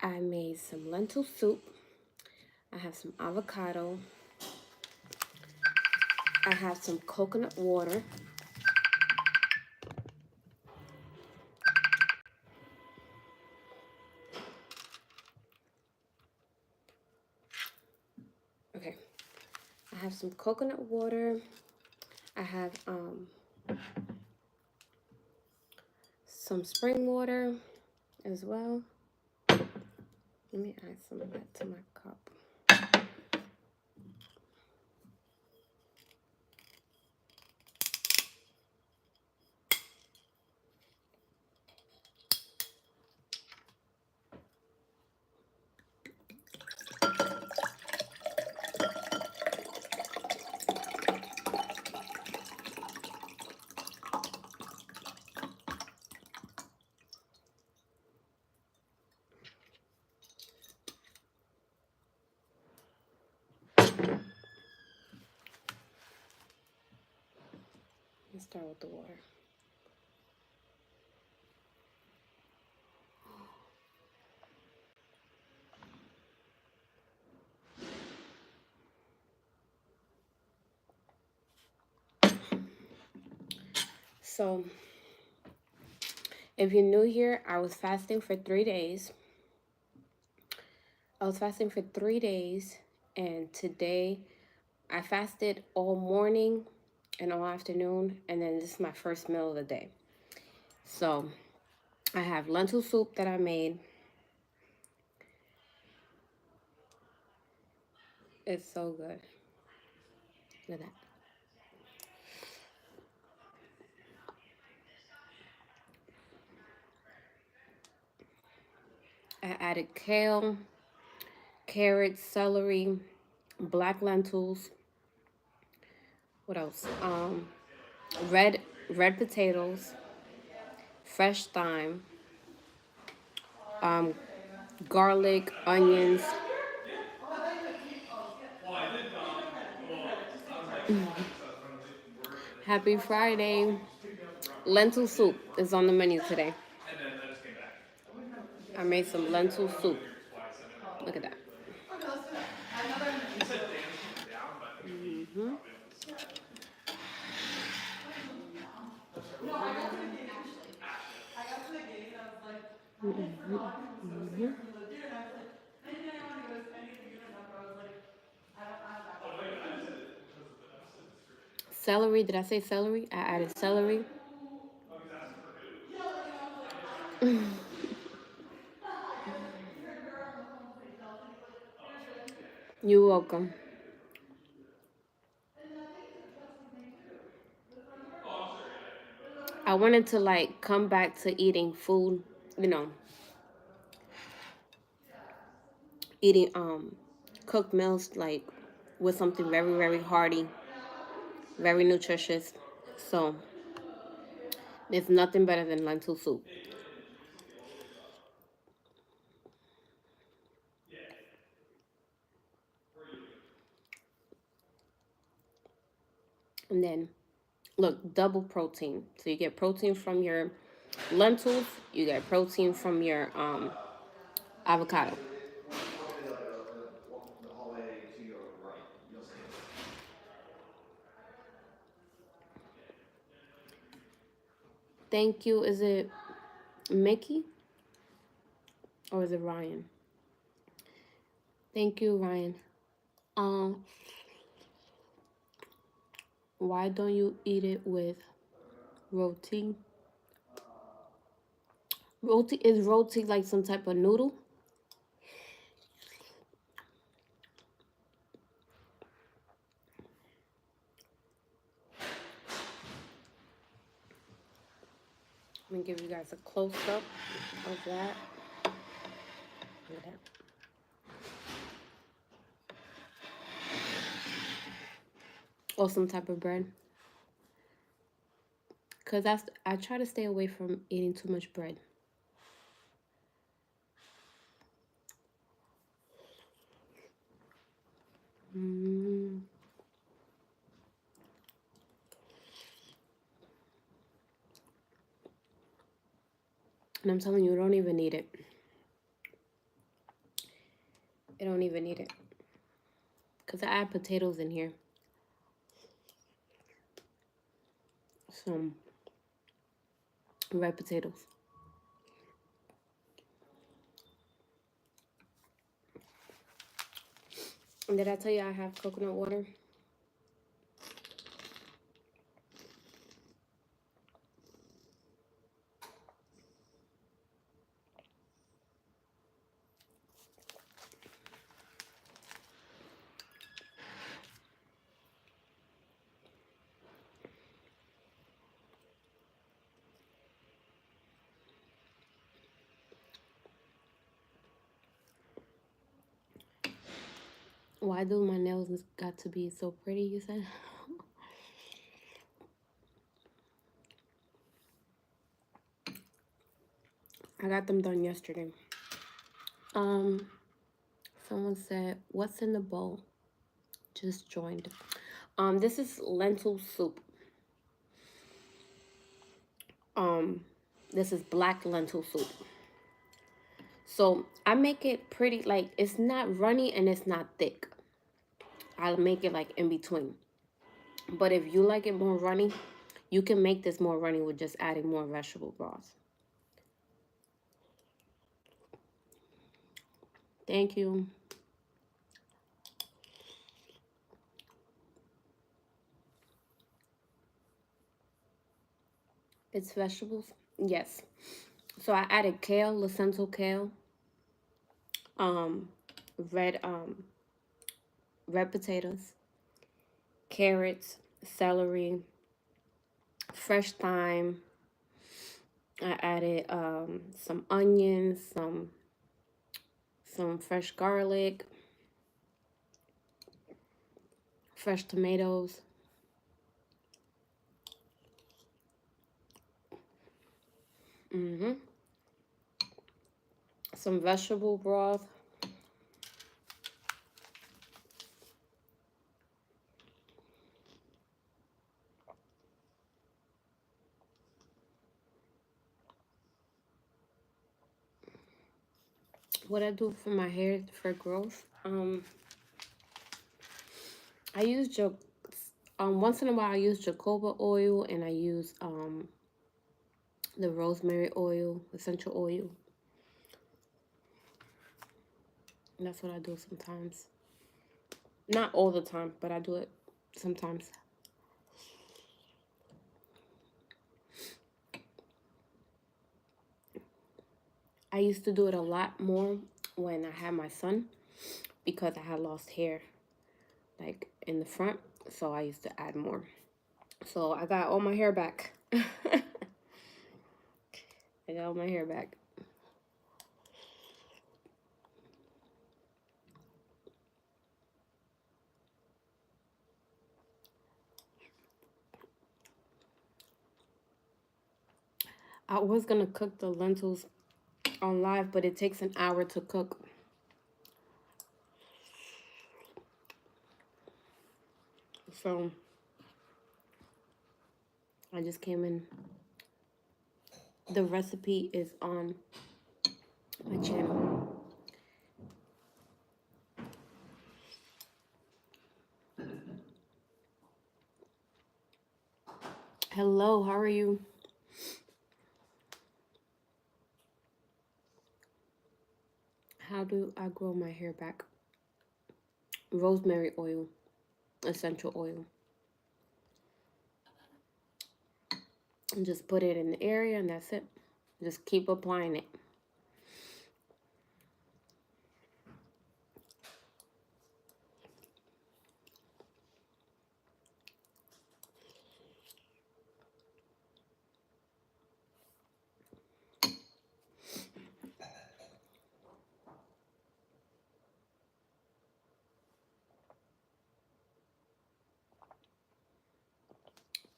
I made some lentil soup. I have some avocado. I have some coconut water. Okay. I have some coconut water. I have some spring water as well. Let me add some of that to my cup. Let's start with the water. So, if you're new here, I was fasting for 3 days. And today I fasted all morning and all afternoon, and then this is my first meal of the day. So, I have lentil soup that I made. It's so good. Look at that. I added kale, carrots, celery, black lentils. What else? Red potatoes, fresh thyme, garlic, onions. Happy Friday. Lentil soup is on the menu today. I made some lentil soup. Look at that. Mm-hmm. Celery. Did I say celery? I added celery. You're welcome. I wanted to like come back to eating food, you know, eating cooked meals like with something very, very hearty, very nutritious. So there's nothing better than lentil soup. And then look, double protein. So you get protein from your lentils, you get protein from your avocado. Thank you. Is it Mickey or is it Ryan? Thank you, Ryan. Um, why don't you eat it with roti? Roti like some type of noodle? I'm gonna give you guys a close up of that. Look at that. Or some type of bread. Cause I try to stay away from eating too much bread. Mm. And I'm telling you, you don't even need it. I don't even need it. Because I add potatoes in here. Some red potatoes. And did I tell you I have coconut water? Why do my nails got to be so pretty, you said? I got them done yesterday. Someone said, what's in the bowl? Just joined. This is lentil soup. This is black lentil soup. So I make it pretty, like, it's not runny and it's not thick. I'll make it like in between. But if you like it more runny, you can make this more runny with just adding more vegetable broth. Thank you. It's vegetables? Yes. So I added kale, Lentils kale, um, red red potatoes, carrots, celery, fresh thyme. I added some onions, some fresh garlic, fresh tomatoes. Some vegetable broth. What I do for my hair for growth, I use once in a while I use jojoba oil, and I use the rosemary oil, essential oil. And that's what I do sometimes. Not all the time, but I do it sometimes. I used to do it a lot more when I had my son because I had lost hair like in the front, so I used to add more. So I got all my hair back. I got all my hair back. I was gonna cook the lentils on live, but it takes an hour to cook. So I just came in. The recipe is on my channel. Hello, how are you? How do I grow my hair back? Rosemary oil, essential oil. And just put it in the area and that's it. Just keep applying it.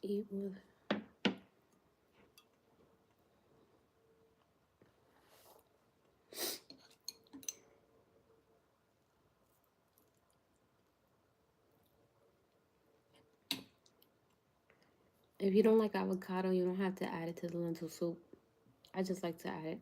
Eat with. If you don't like avocado, you don't have to add it to the lentil soup. I just like to add it.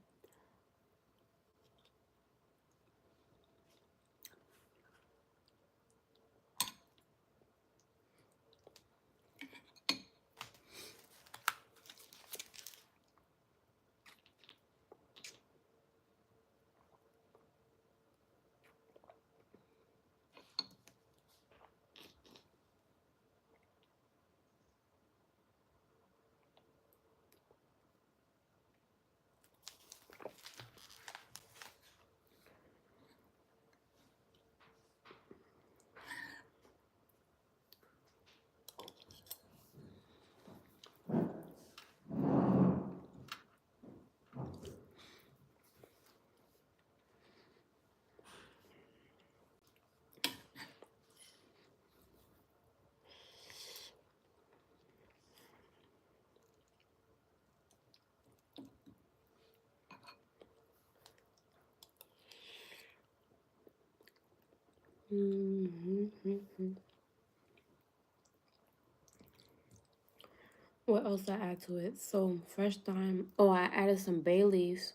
What else I add to it? So first time, oh, I added some bay leaves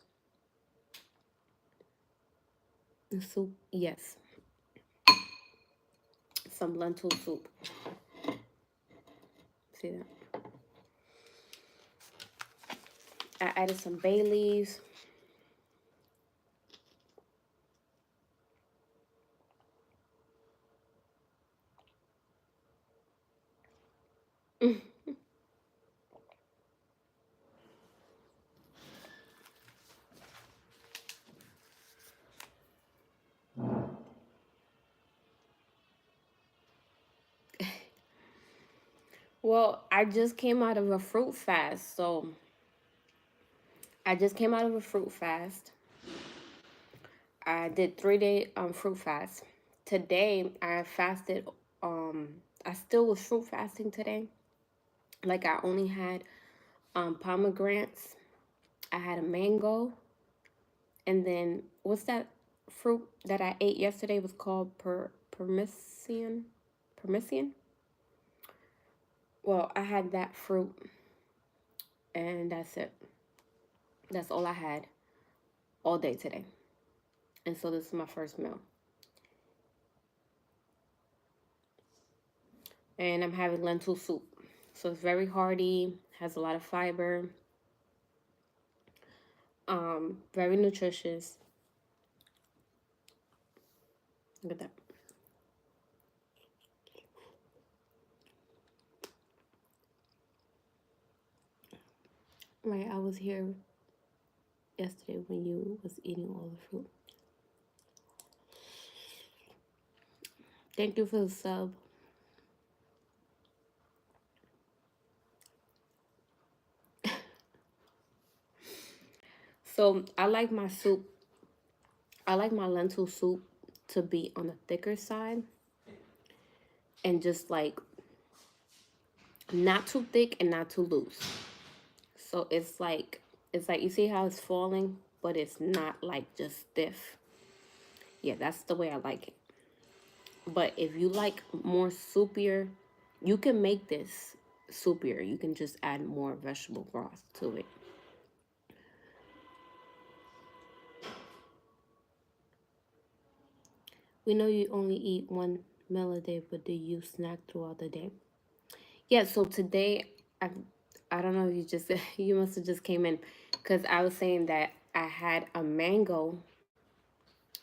in soup. Yes, some lentil soup. See that? I added some bay leaves. Well, I just came out of a fruit fast, so I just came out of a fruit fast. I did 3 day fruit fast. Today I fasted. I still was fruit fasting today. Like I only had pomegranates. I had a mango, and then what's that fruit that I ate yesterday was called permission. Permission. Well, I had that fruit, and that's it. That's all I had all day today, and so this is my first meal. And I'm having lentil soup. So it's very hearty, has a lot of fiber, very nutritious. Look at that. Right, I was here yesterday when you was eating all the fruit. Thank you for the sub. So I like my soup. I like my lentil soup to be on the thicker side and just like not too thick and not too loose. So it's like you see how it's falling, but it's not like just stiff. Yeah, that's the way I like it. But if you like more soupier, you can make this soupier. You can just add more vegetable broth to it. We know you only eat one meal a day, but do you snack throughout the day? Yeah, so today I don't know if you just you must have just came in because I was saying that I had a mango,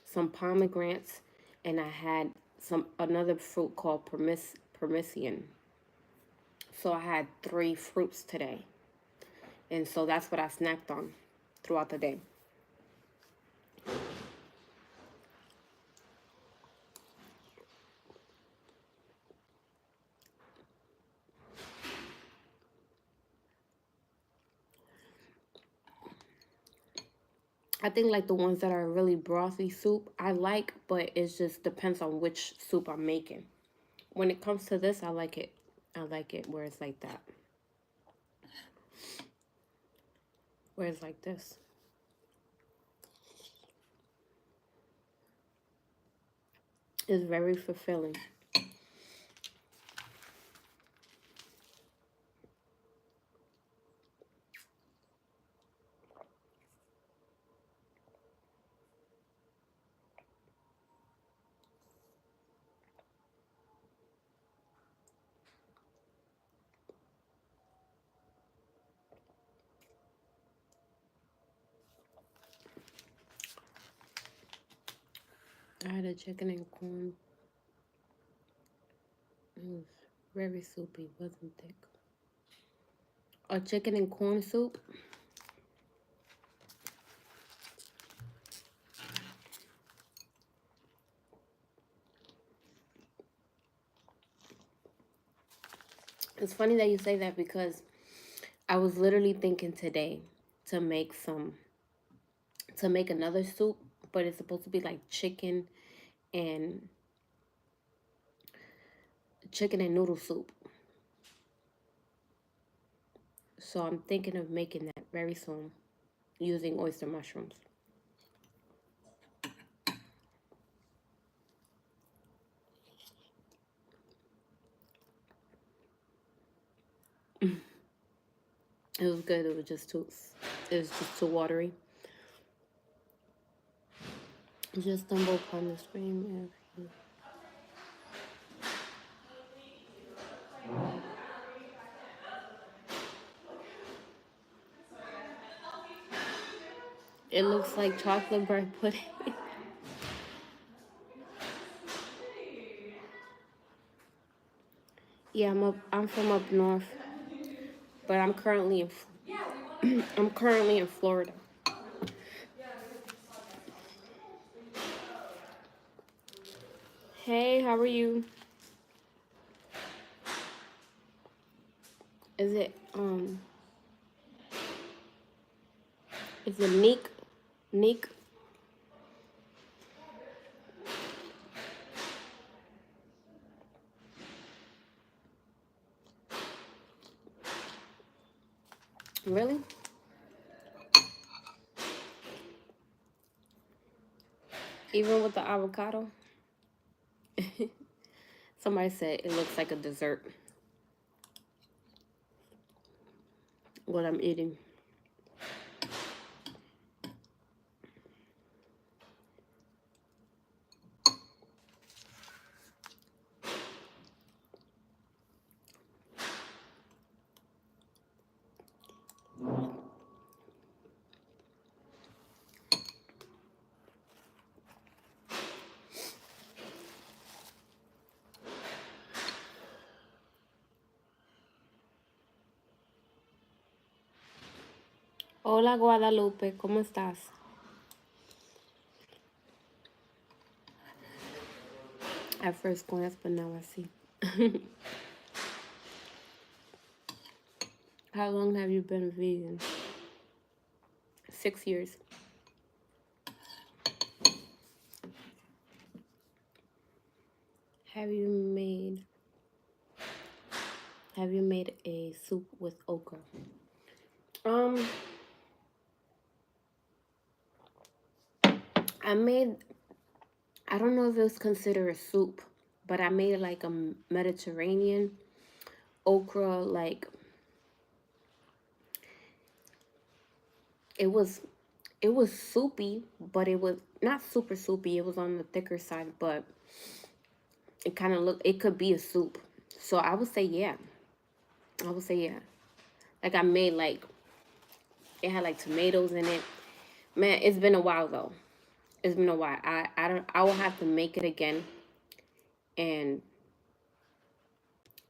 some pomegranates, and I had some another fruit called permission. So I had three fruits today. And so that's what I snacked on throughout the day. I think like the ones that are really brothy soup, I like, but it just depends on which soup I'm making. When it comes to this, I like it. I like it where it's like that. Where it's like this. It's very fulfilling. I had a chicken and corn. It was very soupy, wasn't thick. A chicken and corn soup. It's funny that you say that because I was literally thinking today to make some to make another soup, but it's supposed to be like and chicken and noodle soup. So I'm thinking of making that very soon using oyster mushrooms. It was good. It was just too watery. Just stumbled upon the stream. It looks like chocolate bread pudding. Yeah, I'm from up north, but I'm currently in Florida. Hey, how are you? Is it is it Neek? Neek? Really? Even with the avocado? Somebody said it looks like a dessert. What I'm eating. Hola Guadalupe, ¿cómo estás? At first glance, but now I see. How long have you been vegan? 6 years. Have you made Have you made a soup with okra? Um, I made. I don't know if it's considered a soup, but I made like a Mediterranean okra. Like it was, it was soupy, but it was not super soupy. It was on the thicker side, but it kind of looked. It could be a soup, so I would say yeah. I would say yeah. Like I made like it had like tomatoes in it. Man, it's been a while though. It's been a while. I don't. I will have to make it again, and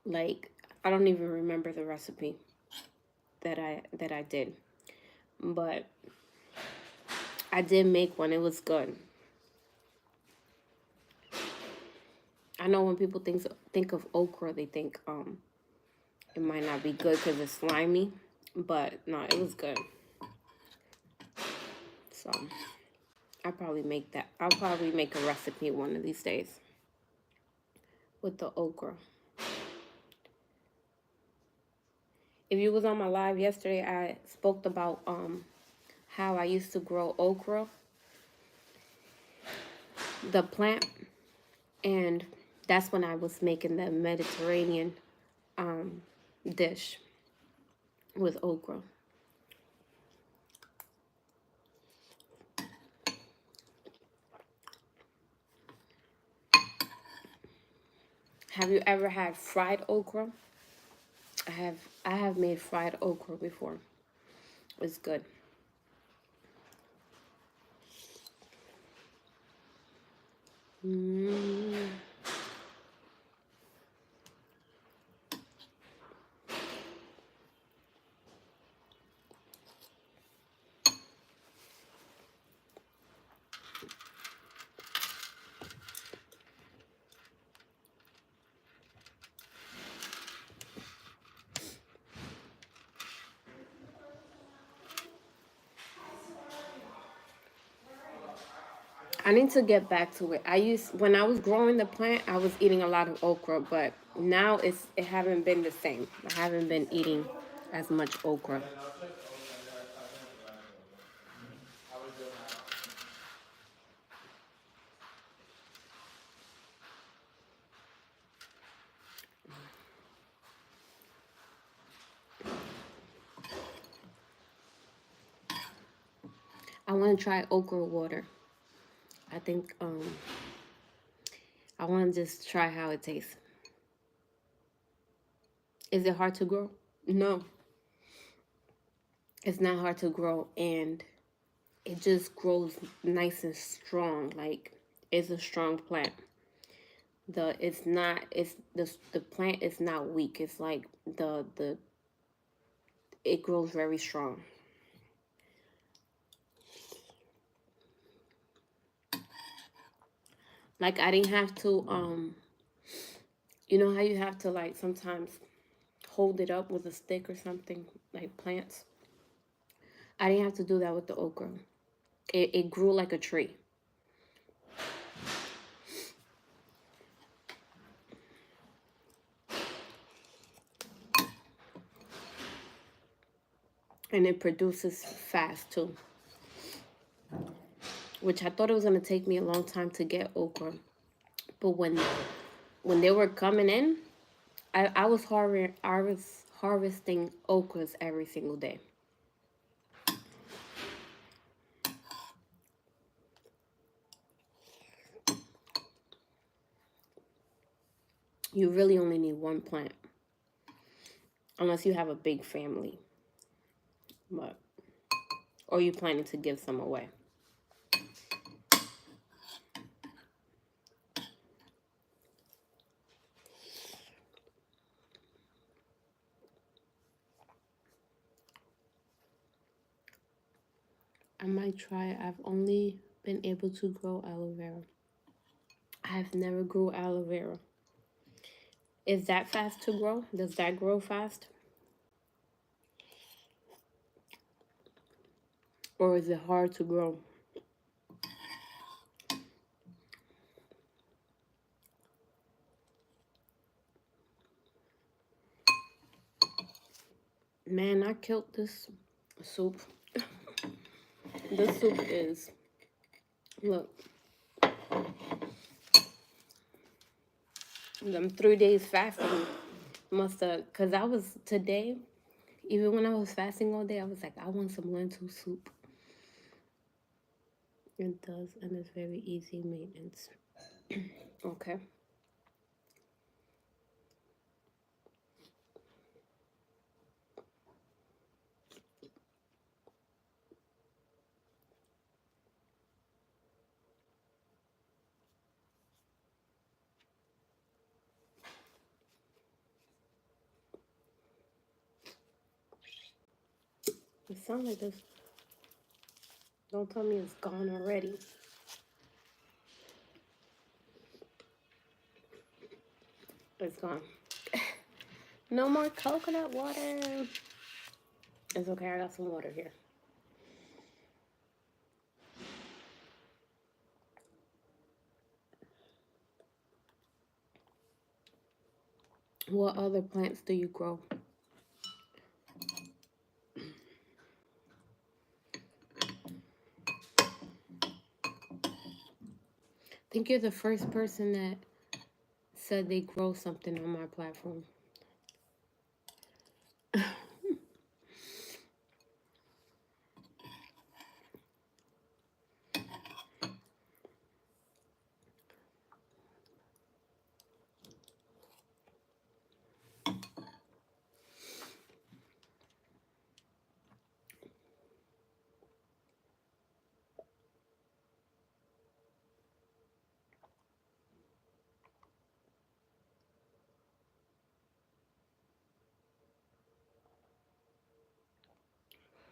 like I don't even remember the recipe that I did, but I did make one. It was good. I know when people think of okra, they think it might not be good because it's slimy, but no, it was good. So I'll probably make that. I'll probably make a recipe one of these days with the okra. If you was on my live yesterday, I spoke about how I used to grow okra, the plant, and that's when I was making the Mediterranean dish with okra. Have you ever had fried okra? I have I have made fried okra before. It's good. Mm. I need to get back to it. When I was growing the plant, I was eating a lot of okra, but now it haven't been the same. I haven't been eating as much okra. want to try okra water. I think I want to just try how it tastes. Is it hard to grow? No, it's not hard to grow, and it just grows nice and strong. Like, it's a strong plant. The plant is not weak. It's like the it grows very strong. Like, I didn't have to you know how you have to, like, sometimes hold it up with a stick or something, like plants. I didn't have to do that with the okra. It grew like a tree. And it produces fast too. Which I thought it was gonna take me a long time to get okra. But when they were coming in, I was harvesting okras every single day. You really only need one plant, unless you have a big family, but or you planning to give some away. I might try. I've only been able to grow aloe vera. I've never grew aloe vera. Is that fast to grow? Does that grow fast? Or is it hard to grow? Man, I killed this soup. This soup is, look, them 3 days fasting must have, because I was, today, even when I was fasting all day, I was like, I want some lentil soup. It does, and it's very easy maintenance. Okay. It sounds like this. Don't tell me it's gone already. It's gone. No more coconut water. It's okay, I got some water here. What other plants do you grow? I think you're the first person that said they grow something on my platform.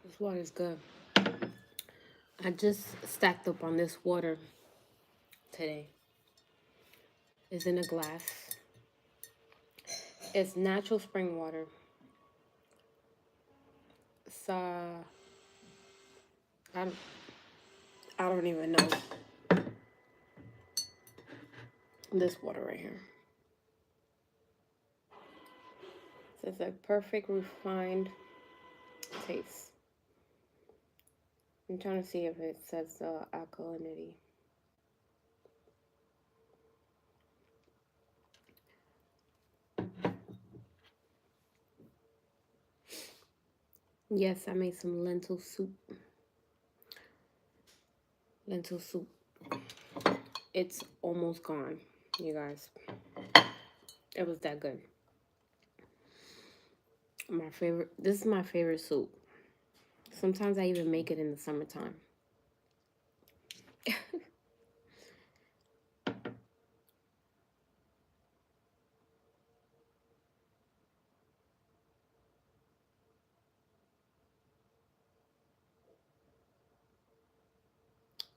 This water is good. I just stacked up on this water today. It's in a glass. It's natural spring water. It's I don't even know. This water right here. It's a perfect refined taste. I'm trying to see if it says alkalinity. Yes, I made some lentil soup. lentil soup. It's almost gone, you guys. It was that good. My favorite. This is my favorite soup. Sometimes I even make it in the summertime.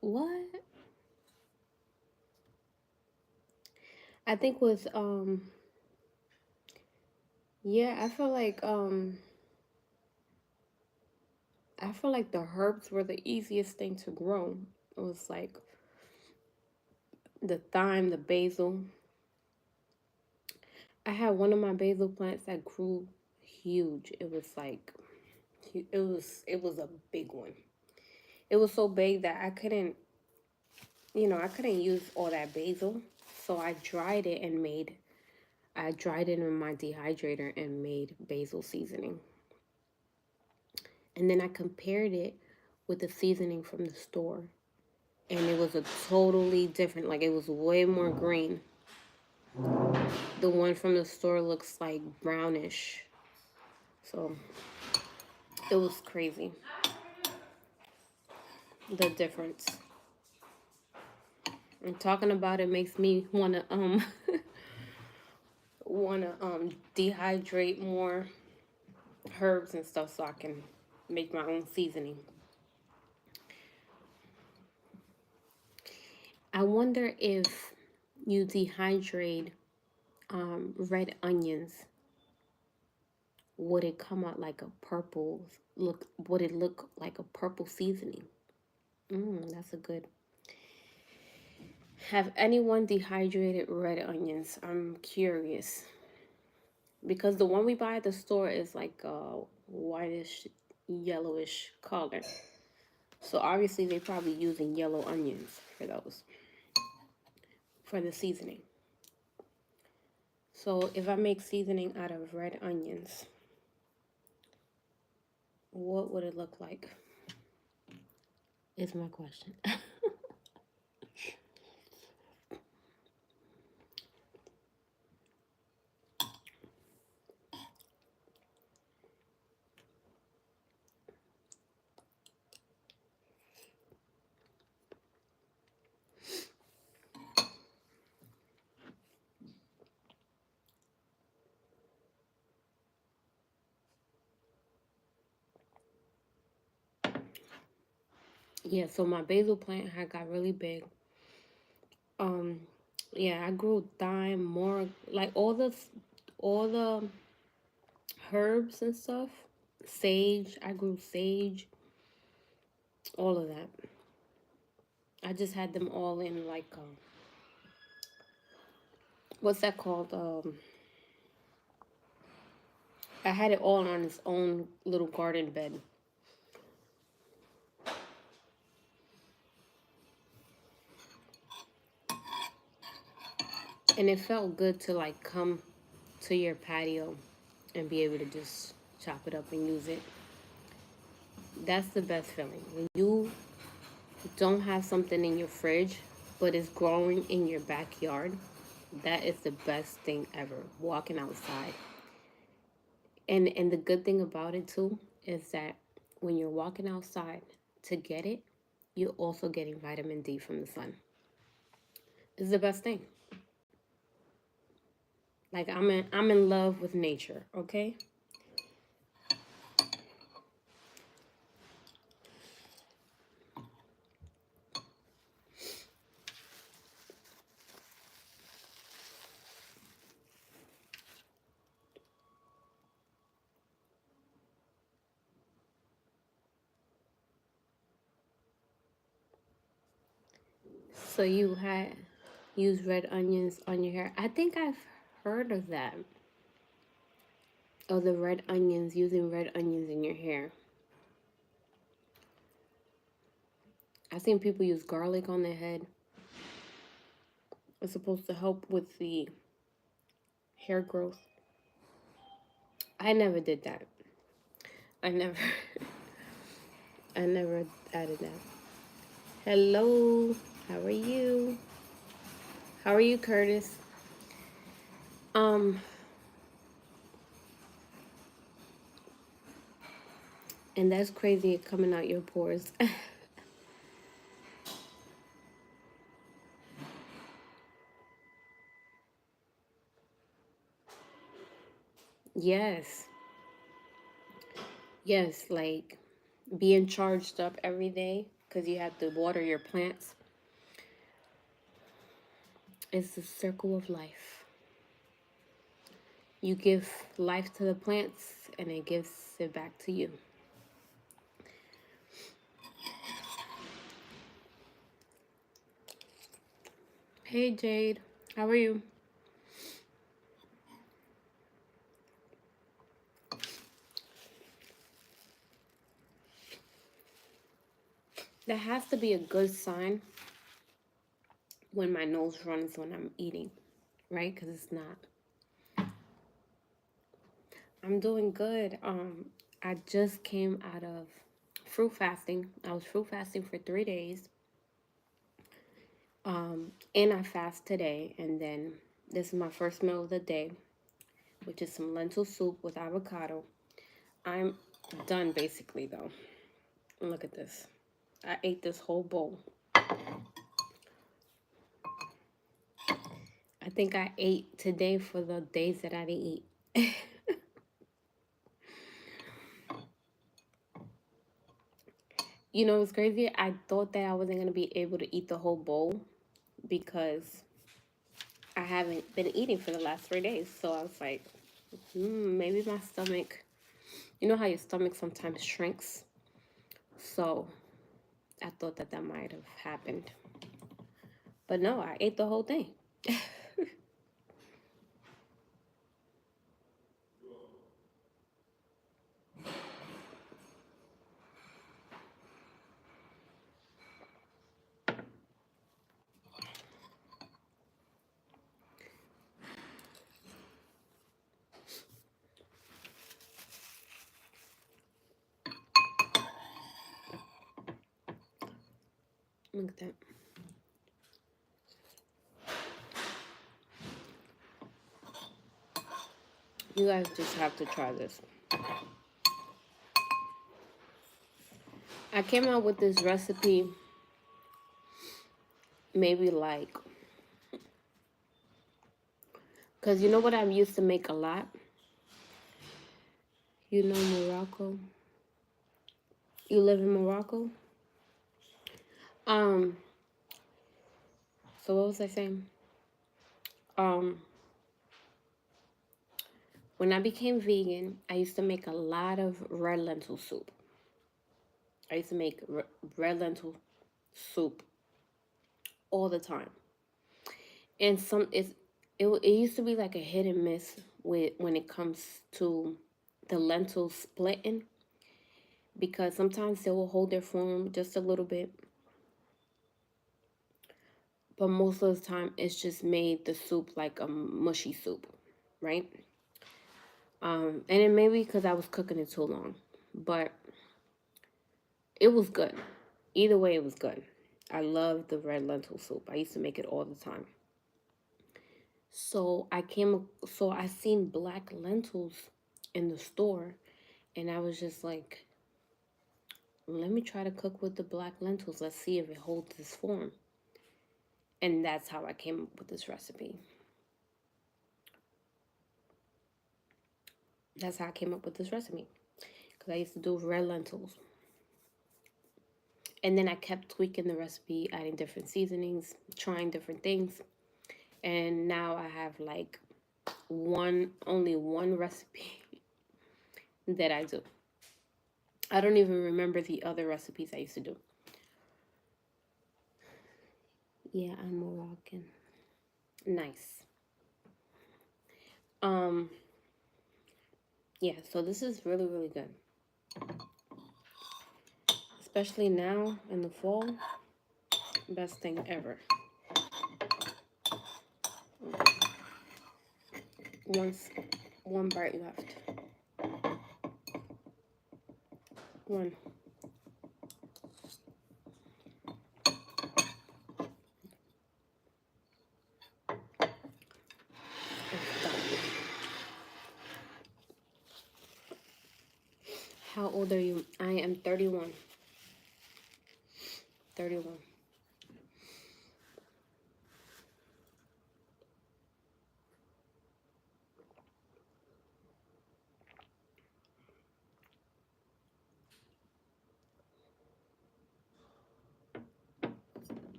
What? I think with yeah, I feel like the herbs were the easiest thing to grow. It was like the thyme, the basil. I had one of my basil plants that grew huge. It was like it was a big one. It was so big that I couldn't use all that basil. So I dried it in my dehydrator and made basil seasoning. And then I compared it with the seasoning from the store. And it was a totally different, like it was way more green. The one from the store looks like brownish. So it was crazy. The difference. And talking about it makes me wanna dehydrate more herbs and stuff so I can make my own seasoning. I wonder if you dehydrate red onions, would it come out like a purple look? Would it look like a purple seasoning? That's a good. Have anyone dehydrated red onions? I'm curious because the one we buy at the store is like a whitish, yellowish color. So obviously they probably using yellow onions for those for the seasoning. So if I make seasoning out of red onions, what would it look like? Is my question. Yeah, so my basil plant had got really big. Um, yeah, I grew thyme more like all the herbs and stuff. Sage, I grew sage, all of that. I just had them all in like what's that called? I had it all on its own little garden bed. And it felt good to like come to your patio and be able to just chop it up and use it. That's the best feeling. When you don't have something in your fridge, but it's growing in your backyard, that is the best thing ever. Walking outside. And the good thing about it too is that when you're walking outside to get it, you're also getting vitamin D from the sun. It's the best thing. Like I'm in love with nature, okay? So you had used red onions on your hair. I think I've heard of that. Of the red onions, using red onions in your hair. I've seen people use garlic on their head. It's supposed to help with the hair growth. I never did that. I never I never added that. Hello. How are you? How are you, Curtis? Um, and that's crazy coming out your pores. Yes. Yes, like being charged up every day because you have to water your plants is the circle of life. You give life to the plants and it gives it back to you. Hey, Jade. How are you? That has to be a good sign when my nose runs when I'm eating, right? Because it's not. I'm doing good. I just came out of fruit fasting. I was fruit fasting for 3 days. And I fast today, and then this is my first meal of the day, which is some lentil soup with avocado. I'm done basically though. And look at this. I ate this whole bowl. I think I ate today for the days that I didn't eat. You know, it's crazy. I thought that I wasn't going to be able to eat the whole bowl because I haven't been eating for the last 3 days. So I was like, maybe my stomach, you know how your stomach sometimes shrinks? So I thought that that might have happened. But no, I ate the whole thing. Look at that. You guys just have to try this. I came out with this recipe maybe like, because you know what I used to make a lot? You know Morocco? You live in Morocco? Um, so what was I saying? Um, when I became vegan, I used to make a lot of red lentil soup. I used to make red lentil soup all the time. And it used to be like a hit and miss with when it comes to the lentils splitting because sometimes they will hold their form just a little bit, but most of the time it's just made the soup like a mushy soup, right? And it may be because I was cooking it too long, but it was good. Either way, it was good. I love the red lentil soup. I used to make it all the time. So I seen black lentils in the store, and I was just like, let me try to cook with the black lentils. Let's see if it holds this form. And that's how I came up with this recipe. That's how I came up with this recipe. Because I used to do red lentils. And then I kept tweaking the recipe, adding different seasonings, trying different things. And now I have like only one recipe that I do. I don't even remember the other recipes I used to do. Yeah, I'm Moroccan. Nice. Um, yeah, so this is really, really good. Especially now in the fall. Best thing ever. Once one bite left. One. How old are you? I am 31. 31.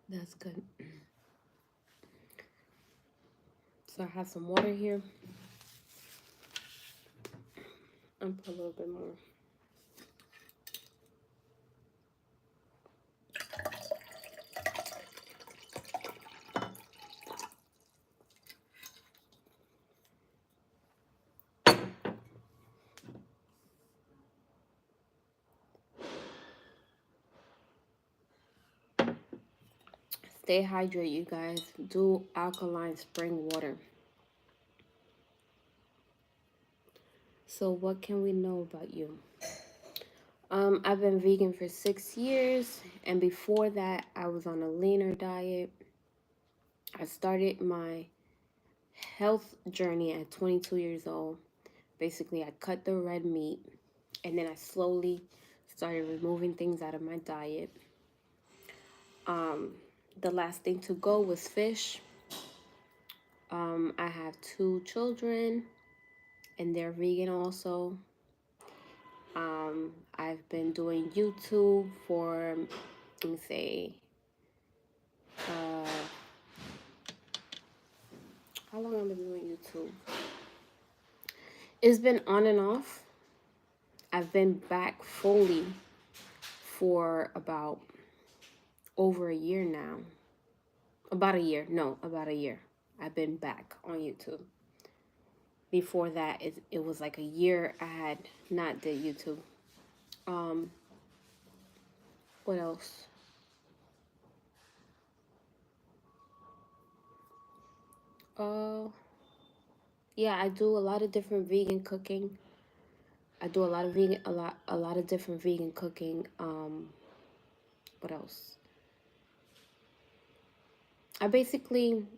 That's good. So I have some water here. I'll put a little bit more. Stay hydrated, you guys. Do alkaline spring water. So what can we know about you? I've been vegan for 6 years, and before that, I was on a leaner diet. I started my health journey at 22 years old. Basically, I cut the red meat, and then I slowly started removing things out of my diet. The last thing to go was fish. I have 2 children, and they're vegan also. I've been doing YouTube for, let me say, how long have I been doing YouTube? It's been on and off. I've been back fully for about over a year now. About a year. No, about a year. I've been back on YouTube. Before that, it was like a year I had not did YouTube. What else? Yeah, I do a lot of different vegan cooking. I do a lot of different vegan cooking. What else?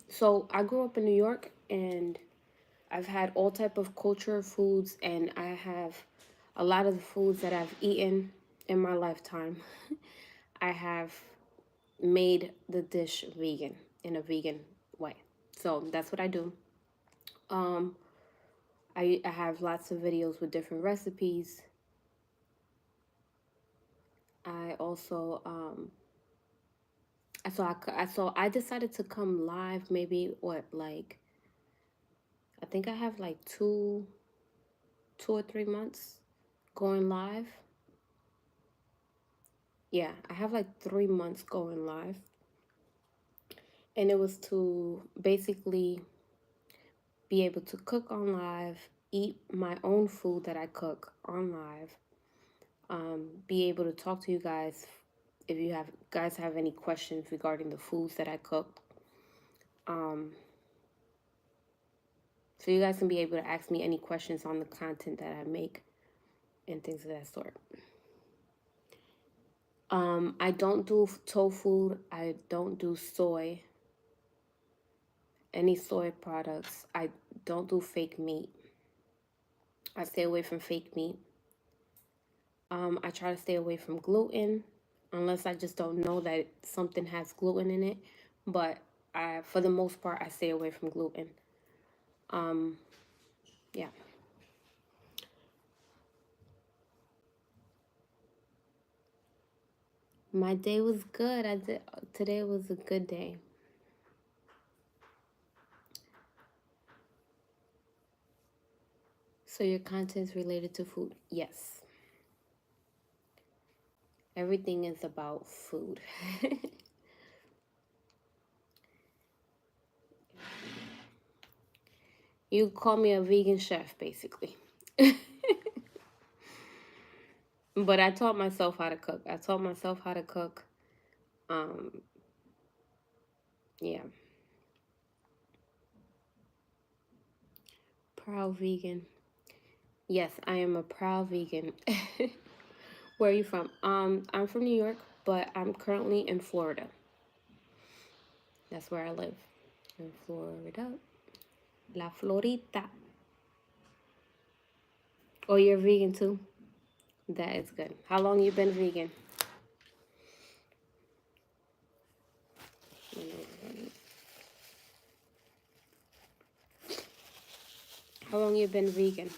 So I grew up in New York, and I've had all type of culture foods, and I have a lot of the foods that I've eaten in my lifetime. I have made the dish vegan in a vegan way. So that's what I do. I have lots of videos with different recipes. I also so I decided to come live maybe I think I have like 2 or 3 months going live. Yeah, I have like 3 months going live. And it was to basically be able to cook on live, eat my own food that I cook on live, be able to talk to you guys if you guys have any questions regarding the foods that I cook. So you guys can be able to ask me any questions on the content that I make and things of that sort. I don't do tofu. I don't do soy. Any soy products. I don't do fake meat. I stay away from fake meat. I try to stay away from gluten unless I just don't know that something has gluten in it. But for the most part, I stay away from gluten. Yeah. My day was good. Today was a good day. So your content is related to food? Yes. Everything is about food. You call me a vegan chef, basically. But I taught myself how to cook. Yeah. Proud vegan. Yes, I am a proud vegan. Where are you from? I'm from New York, but I'm currently in Florida. That's where I live. In Florida. La Florita. Oh, you're vegan too? That is good. How long you been vegan? How long you been vegan?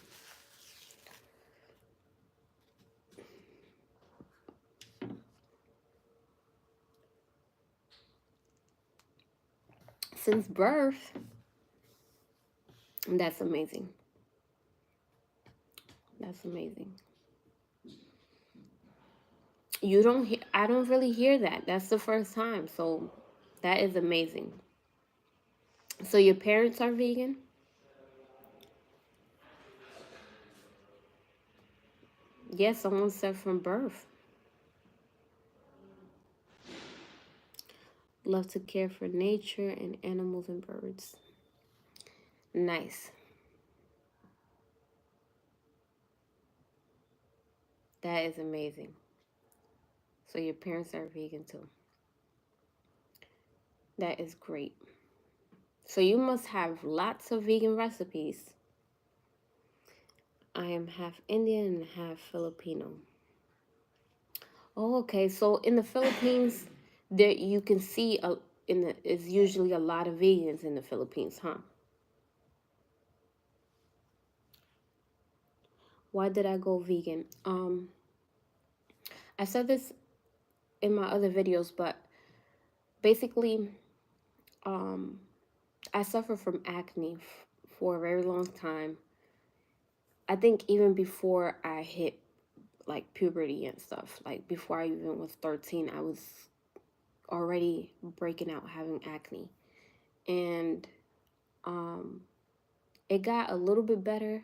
Since birth. That's amazing. That's amazing. You don't hear, I don't really hear that. That's the first time. So that is amazing. So your parents are vegan? Yes, someone said from birth. Love to care for nature and animals and birds. Nice. That is amazing. So your parents are vegan too. That is great. So you must have lots of vegan recipes. I am half Indian and half Filipino. Oh, okay. So in the Philippines, there you can see is usually a lot of vegans in the Philippines, huh? Why did I go vegan? I said this in my other videos, but basically, um, I suffer from acne for a very long time. I think even before I hit like puberty and stuff, like before I even was 13, I was already breaking out having acne. And um, it got a little bit better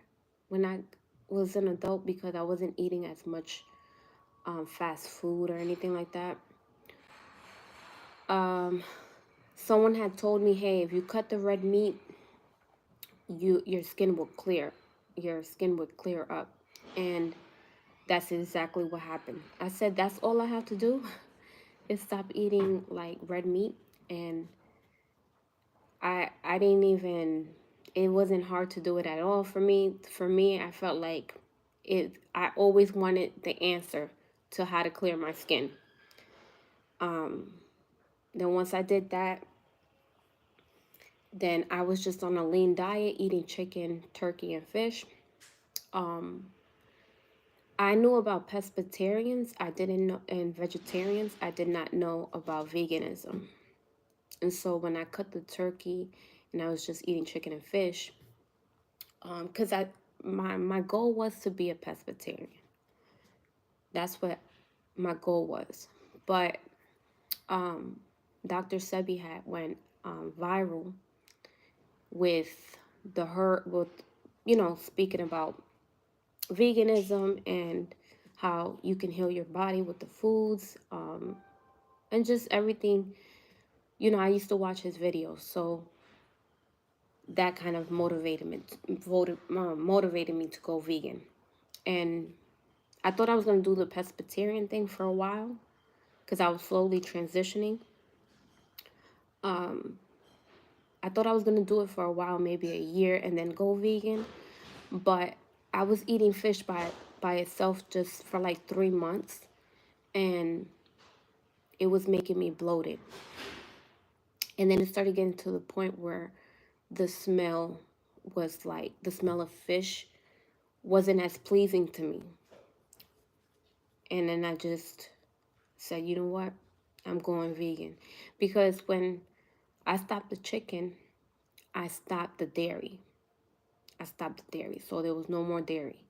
when I was an adult because I wasn't eating as much fast food or anything like that. Um, Someone had told me, hey, if you cut the red meat, your skin will clear. Your skin would clear up. And that's exactly what happened. I said, that's all I have to do is stop eating like red meat. And I didn't even, it wasn't hard to do it at all for me. For me, I felt like I always wanted the answer to how to clear my skin. Um, then once I did that, then I was just on a lean diet, eating chicken, turkey, and fish. Um, I knew about pescatarians. I didn't know, and vegetarians. I did not know about veganism. And so when I cut the turkey and I was just eating chicken and fish, because my goal was to be a pescatarian. That's what my goal was. But um, Dr. Sebi had went viral with with speaking about veganism and how you can heal your body with the foods, and just everything. I used to watch his videos, so that kind of motivated me to go vegan. And I thought I was going to do the pescatarian thing for a while because I was slowly transitioning. Um, I thought I was going to do it for a while, maybe a year, and then go vegan. But I was eating fish by itself just for like 3 months, and it was making me bloated. And then it started getting to the point where the smell was like the smell of fish wasn't as pleasing to me. And then I just said, you know what? I'm going vegan. Because when I stopped the chicken, I stopped the dairy. I stopped the dairy. So there was no more dairy.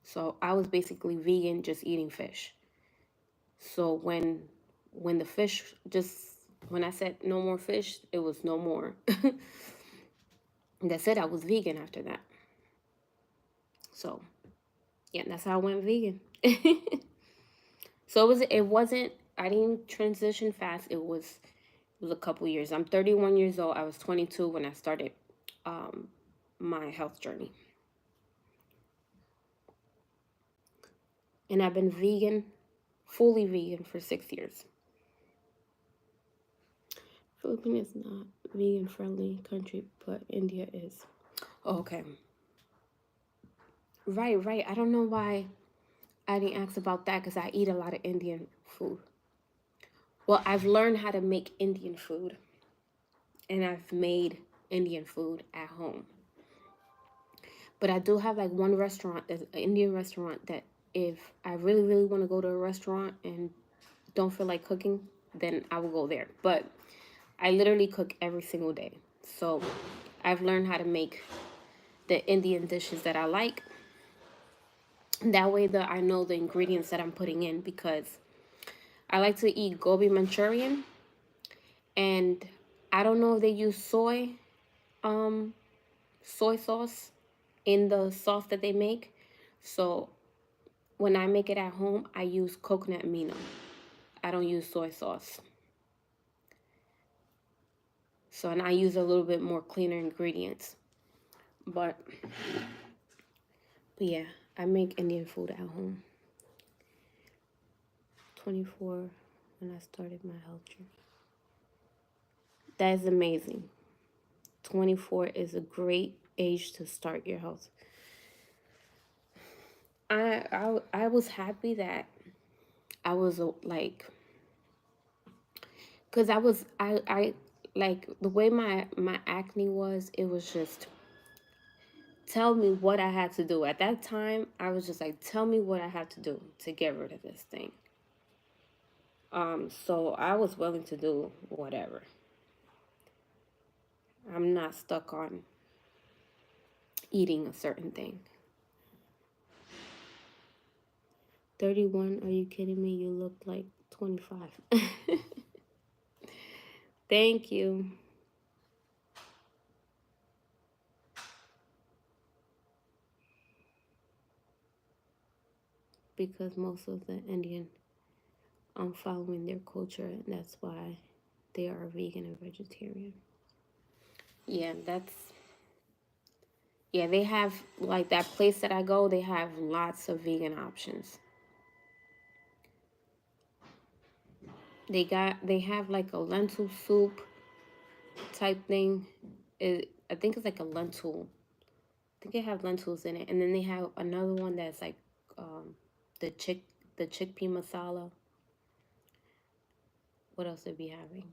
So I was basically vegan, just eating fish. So when the fish just when I said no more fish, it was no more. That's it. I was vegan after that. So yeah, that's how I went vegan. So it wasn't I didn't transition fast. It was a couple years. I'm 31 years old. I was 22 when I started um, my health journey. And I've been vegan, fully vegan for 6 years. Philippines is not vegan friendly country, but India is. Oh, okay. Right, right. I don't know why I didn't ask about that because I eat a lot of Indian food. Well, I've learned how to make Indian food, and I've made Indian food at home. But I do have like one restaurant, an Indian restaurant, that if I really, really want to go to a restaurant and don't feel like cooking, then I will go there. But I literally cook every single day. So I've learned how to make the Indian dishes that I like. That way that I know the ingredients that I'm putting in, because I like to eat gobi Manchurian, and I don't know if they use um soy sauce in the sauce that they make. So when I make it at home, I use coconut amino. I don't use soy sauce. So, and I use a little bit more cleaner ingredients. But yeah, I make Indian food at home. 24 when I started my health journey. That is amazing. 24 is a great age to start your health. I was happy that I was like, cuz I like the way my acne was, it was just tell me what I had to do. At that time, I was just like, tell me what I had to do to get rid of this thing. So I was willing to do whatever. I'm not stuck on eating a certain thing. 31, are you kidding me? You look like 25. Thank you. Because most of the Indian following their culture, and that's why they are vegan and vegetarian. Yeah, they have like that place that I go, they have lots of vegan options. They have like a lentil soup type thing. I think it's like a lentil. I think they have lentils in it, and then they have another one that's like um, the chickpea masala. What else they be having?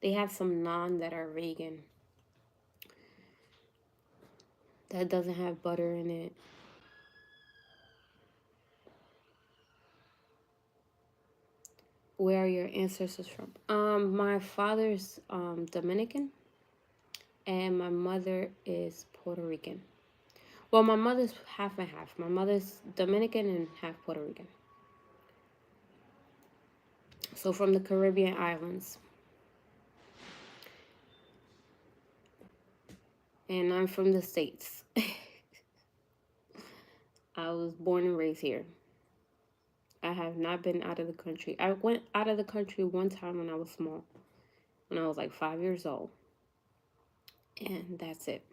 They have some naan that are vegan that doesn't have butter in it. Where are your ancestors from? My father's Dominican, and my mother is Puerto Rican. Well, my mother's half and half. My mother's Dominican and half Puerto Rican. So from the Caribbean islands. And I'm from the States. I was born and raised here. I have not been out of the country. I went out of the country one time when I was small, when I was like 5 years old. And that's it.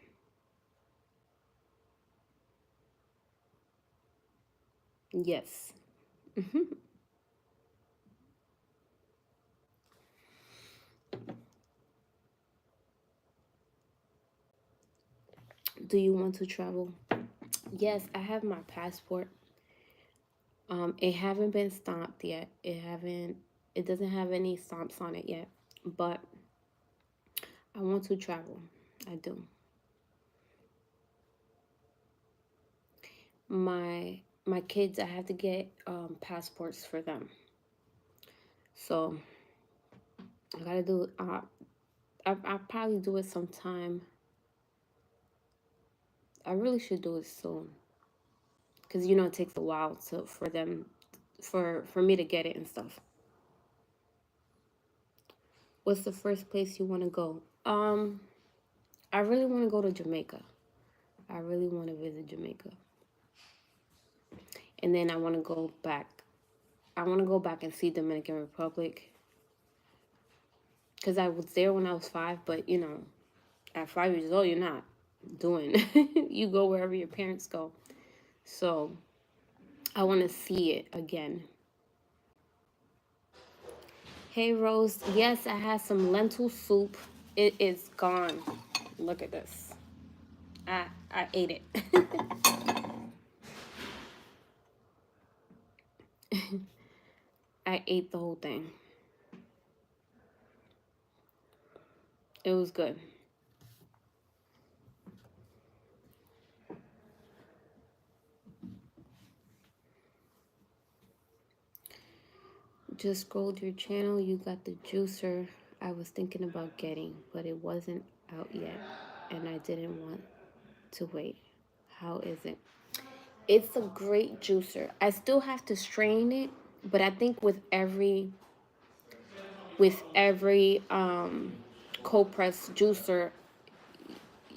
Yes. Do you want to travel? Yes, I have my passport. It haven't been stamped yet. It doesn't have any stamps on it yet. But I want to travel. I do. My kids, I have to get passports for them. So I gotta do. I'll probably do it sometime. I really should do it soon, because it takes a while for them, for me to get it and stuff. What's the first place you want to go? I really want to go to Jamaica. I really want to visit Jamaica, and then I want to go back. I want to go back and see Dominican Republic, because I was there when I was 5. But at 5 years old, you're not doing. You go wherever your parents go. So I want to see it again. Hey Rose, yes, I had some lentil soup. It is gone. Look at this. I ate it. I ate the whole thing. It was good. Just scrolled your channel. You got the juicer I was thinking about getting, but it wasn't out yet, and I didn't want to wait. How is it? It's a great juicer. I still have to strain it, but I think with every cold press juicer,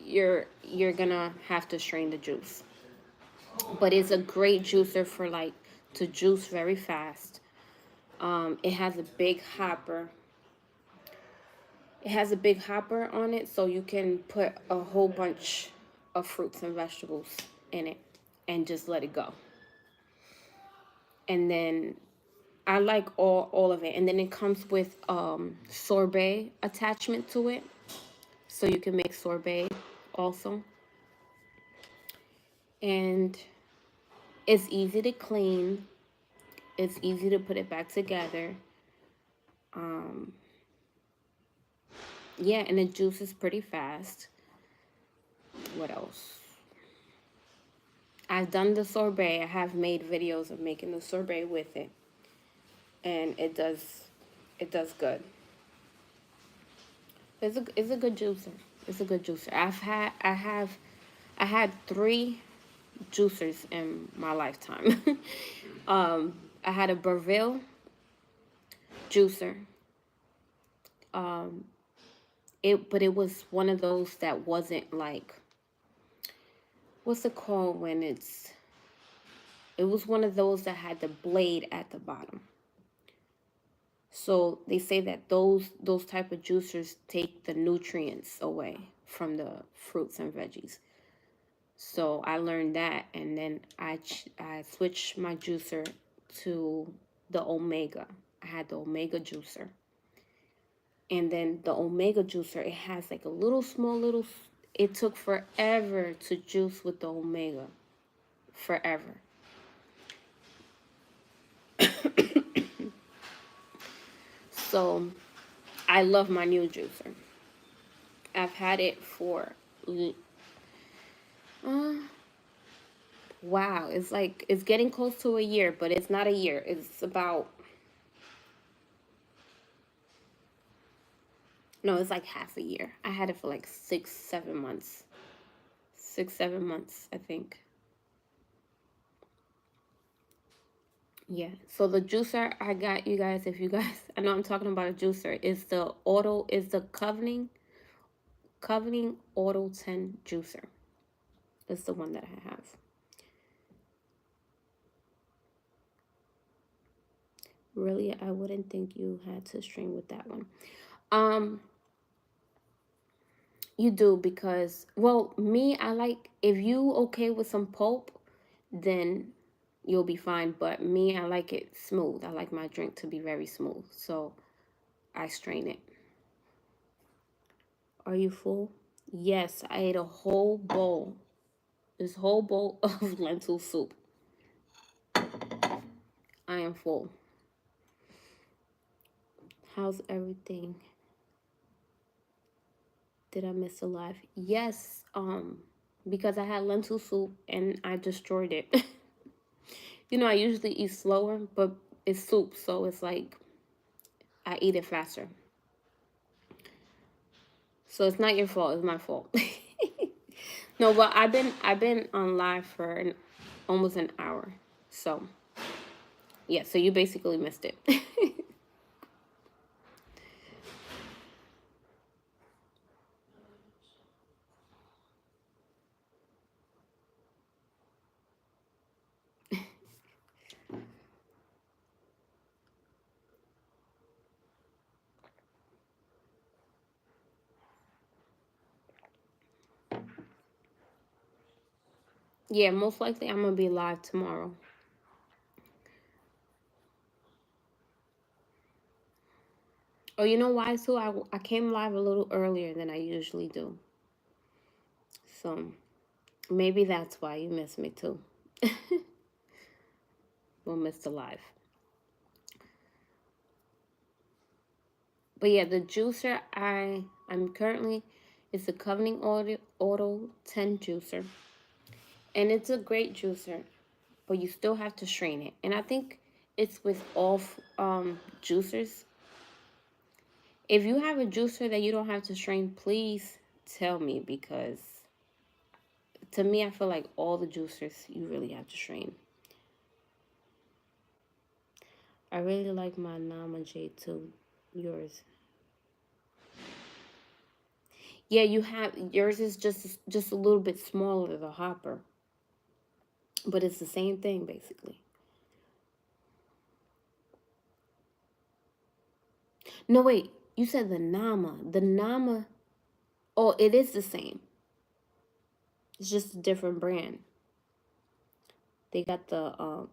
you're gonna have to strain the juice. But it's a great juicer for like to juice very fast. It has a big hopper. It has a big hopper on it, so you can put a whole bunch of fruits and vegetables in it and just let it go. And then I like all of it. And then it comes with sorbet attachment to it, so you can make sorbet also. And it's easy to clean. It's easy to put it back together. Um, yeah, and it juices pretty fast. What else? I've done the sorbet. I have made videos of making the sorbet with it, and it does good. It's a good juicer. It's a good juicer. I had three juicers in my lifetime. I had a Breville juicer. Um, but it was one of those that wasn't like, what's it called when it was one of those that had the blade at the bottom. So they say that those type of juicers take the nutrients away from the fruits and veggies. So I learned that, and then I switched my juicer to the Omega. I had the Omega juicer, and then the Omega juicer, it has like a little small little. It took forever to juice with the Omega, forever. So I love my new juicer. I've had it for uh, wow, it's like it's getting close to a year, but it's not a year. It's about, no, it's like half a year. I had it for like 6, 7 months. 6, 7 months, I think. Yeah. So the juicer I got, you guys, if you guys, I know I'm talking about a juicer. Is the Covening Auto 10 juicer. It's the one that I have. Really, I wouldn't think you had to string with that one. Um, you do because, well, me, I like, if you okay with some pulp, then you'll be fine. But me, I like it smooth. I like my drink to be very smooth. So I strain it. Are you full? Yes, I ate a whole bowl. This whole bowl of lentil soup. I am full. How's everything? Did I miss a live? Yes, because I had lentil soup and I destroyed it. You know, I usually eat slower, but it's soup, so it's like I eat it faster. So it's not your fault, it's my fault. No, but I've been on live for almost an hour. So, yeah, so you basically missed it. Yeah, most likely I'm gonna be live tomorrow. Oh, you know why too? I came live a little earlier than I usually do. So Maybe that's why you miss me too. We'll miss the live. But yeah, the juicer I'm currently, it's a Covenant Auto 10 juicer. And it's a great juicer, but you still have to strain it. And I think it's with all juicers. If you have a juicer that you don't have to strain, please tell me, because to me, I feel like all the juicers you really have to strain. I really like my Nama J too. Yours. Yeah, you have yours is just a little bit smaller, the hopper, but it's the same thing basically. No, wait, you said the Nama. The Nama. Oh, it is the same. It's just a different brand. They got the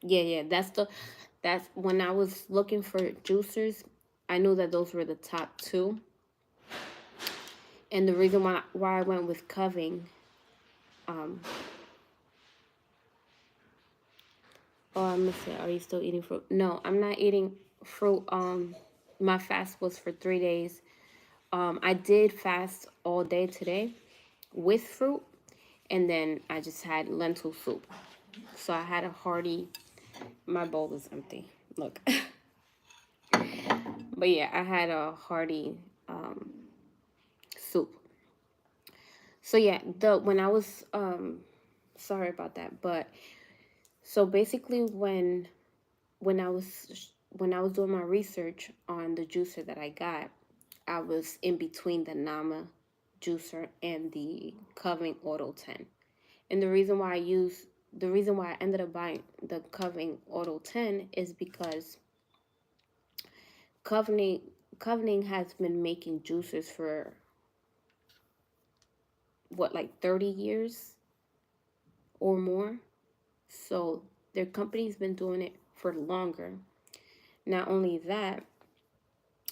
yeah, that's when I was looking for juicers, I knew that those were the top two. And the reason why I went with Coving, um oh, I'm gonna say, are you still eating fruit? No, I'm not eating fruit. My fast was for 3 days. I did fast all day today with fruit, and then I just had lentil soup. So I had a hearty. My bowl is empty. Look. But yeah, I had a hearty soup. So yeah, the when I was sorry about that, but so basically when I was doing my research on the juicer that I got, I was in between the Nama juicer and the Coving Auto 10. And the reason why I ended up buying the Coving Auto 10 is because Covenant Covenant has been making juicers for what, like 30 years or more. So their company's been doing it for longer. Not only that,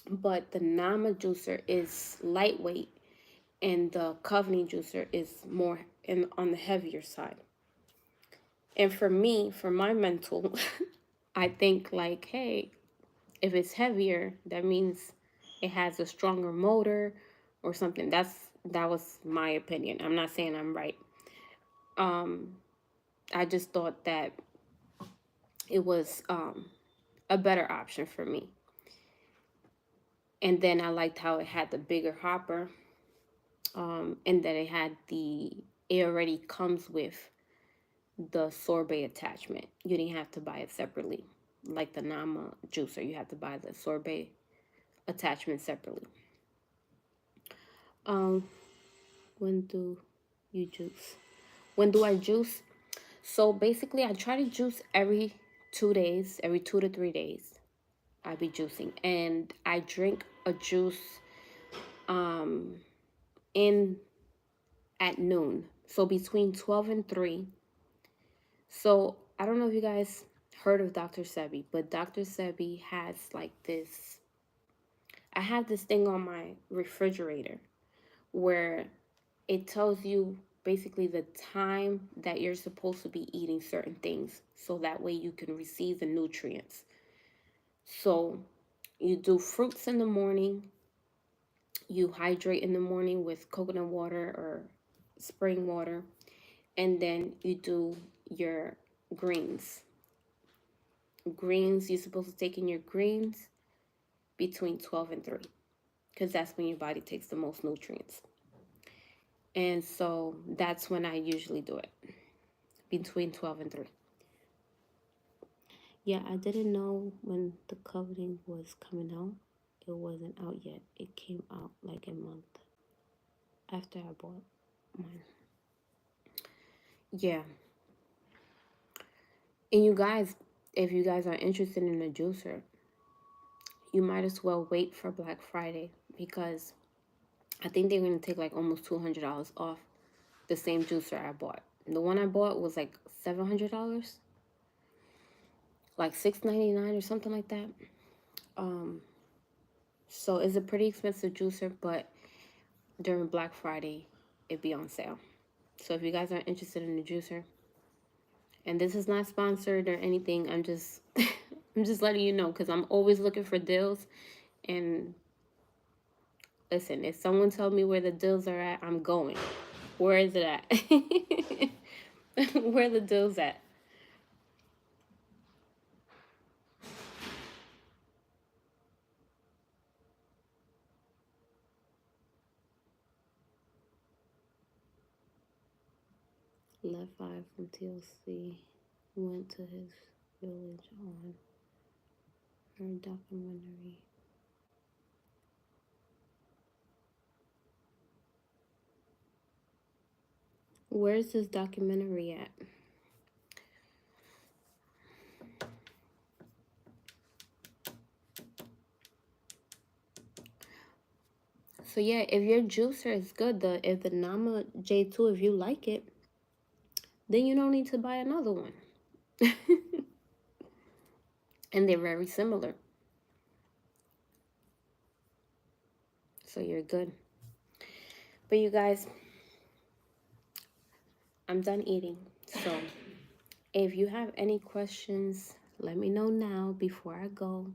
but the Nama juicer is lightweight and the Covenant juicer is more on the heavier side. And for me, for my mental, I think like, hey, if it's heavier, that means it has a stronger motor or something. That was my opinion. I'm not saying I'm right. Um, I just thought that it was a better option for me. And then I liked how it had the bigger hopper, and that it already comes with the sorbet attachment. You didn't have to buy it separately. Like the Nama juicer, you have to buy the sorbet attachment separately. Um, when do you juice? When do I juice? So basically, I try to juice every 2 days, every 2 to 3 days. I be juicing, and I drink a juice um in at noon. So between 12 and 3. So I don't know if you guys heard of Dr. Sebi, but Dr. Sebi has like this. I have this thing on my refrigerator where it tells you basically the time that you're supposed to be eating certain things so that way you can receive the nutrients. So you do fruits in the morning, you hydrate in the morning with coconut water or spring water, and then you do your greens. Greens, you're supposed to take in your greens between 12 and 3 because that's when your body takes the most nutrients. And so that's when I usually do it, between 12 and 3. Yeah, I didn't know when the Covenant was coming out. It wasn't out yet. It came out like a month after I bought mine. Yeah. And you guys, if you guys are interested in a juicer, you might as well wait for Black Friday because I think they're going to take like almost $200 off the same juicer I bought. The one I bought was like $700, like $6.99 or something like that. Um, so it's a pretty expensive juicer, but during Black Friday, it'd be on sale. So if you guys are interested in the juicer, and this is not sponsored or anything, I'm just I'm just letting you know, because I'm always looking for deals. And listen, if someone tells me where the deals are at, I'm going. Where is it at? Where the deals at? Left 5 from TLC. Went to his village on her documentary. Where's this documentary at? So yeah, if your juicer is good, if the Nama J2, if you like it, then you don't need to buy another one. And they're very similar. So you're good. But you guys, I'm done eating. So if you have any questions, let me know now before I go.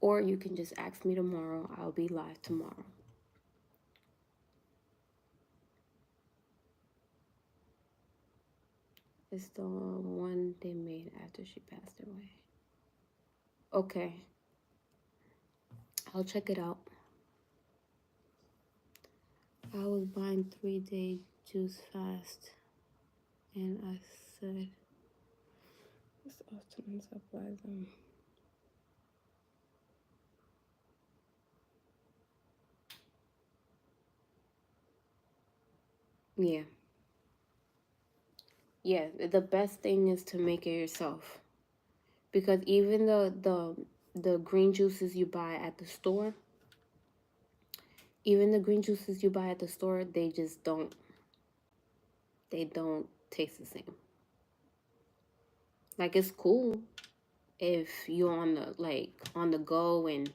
Or you can just ask me tomorrow. I'll be live tomorrow. It's the one they made after she passed away. Okay. I'll check it out. I was buying 3-day juice fast. And I said, this often supplies them. Yeah. Yeah, the best thing is to make it yourself. Because even the green juices you buy at the store, even the green juices you buy at the store, they just don't taste the same. Like, it's cool if you're on the go and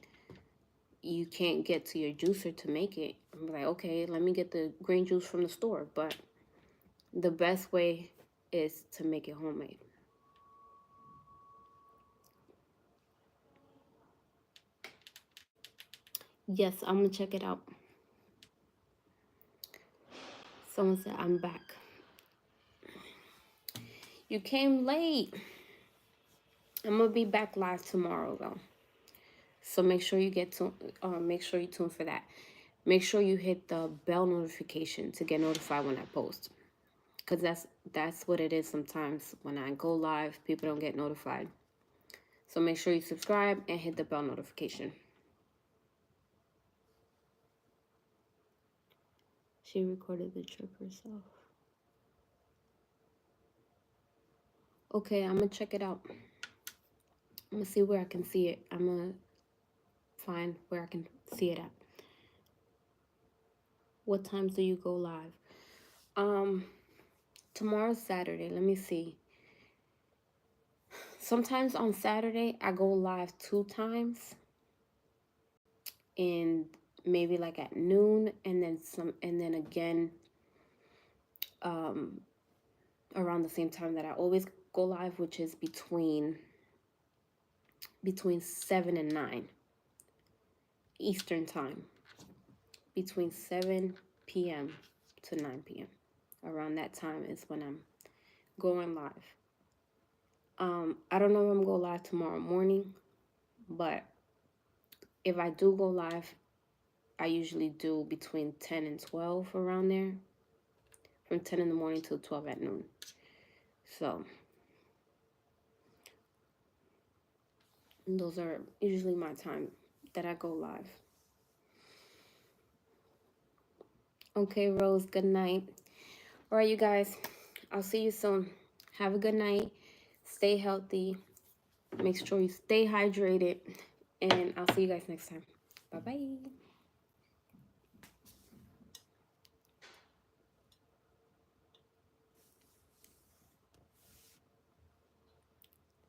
you can't get to your juicer to make it. I'm like, okay, let me get the green juice from the store. But the best way is to make it homemade. Yes, I'm gonna check it out. Someone said I'm back. You came late. I'm gonna be back live tomorrow though. So make sure you make sure you tune for that. Make sure you hit the bell notification to get notified when I post. Cause that's what it is sometimes. When I go live, people don't get notified. So make sure you subscribe and hit the bell notification. She recorded the trip herself. Okay, I'm gonna check it out. I'm gonna see where I can see it. I'm gonna find where I can see it at. What times do you go live? Tomorrow's Saturday. Let me see. Sometimes on Saturday I go live 2 times, and maybe like at noon, and then again around the same time that I always go live, which is between 7 and 9 Eastern time. Between 7 p.m. to 9 p.m. Around that time is when I'm going live. I don't know if I'm going to go live tomorrow morning, but if I do go live, I usually do between 10 and 12, around there. From 10 in the morning till 12 at noon. So those are usually my time that I go live. Okay, Rose, good night. All right, you guys, I'll see you soon. Have a good night. Stay healthy. Make sure you stay hydrated. And I'll see you guys next time. Bye-bye.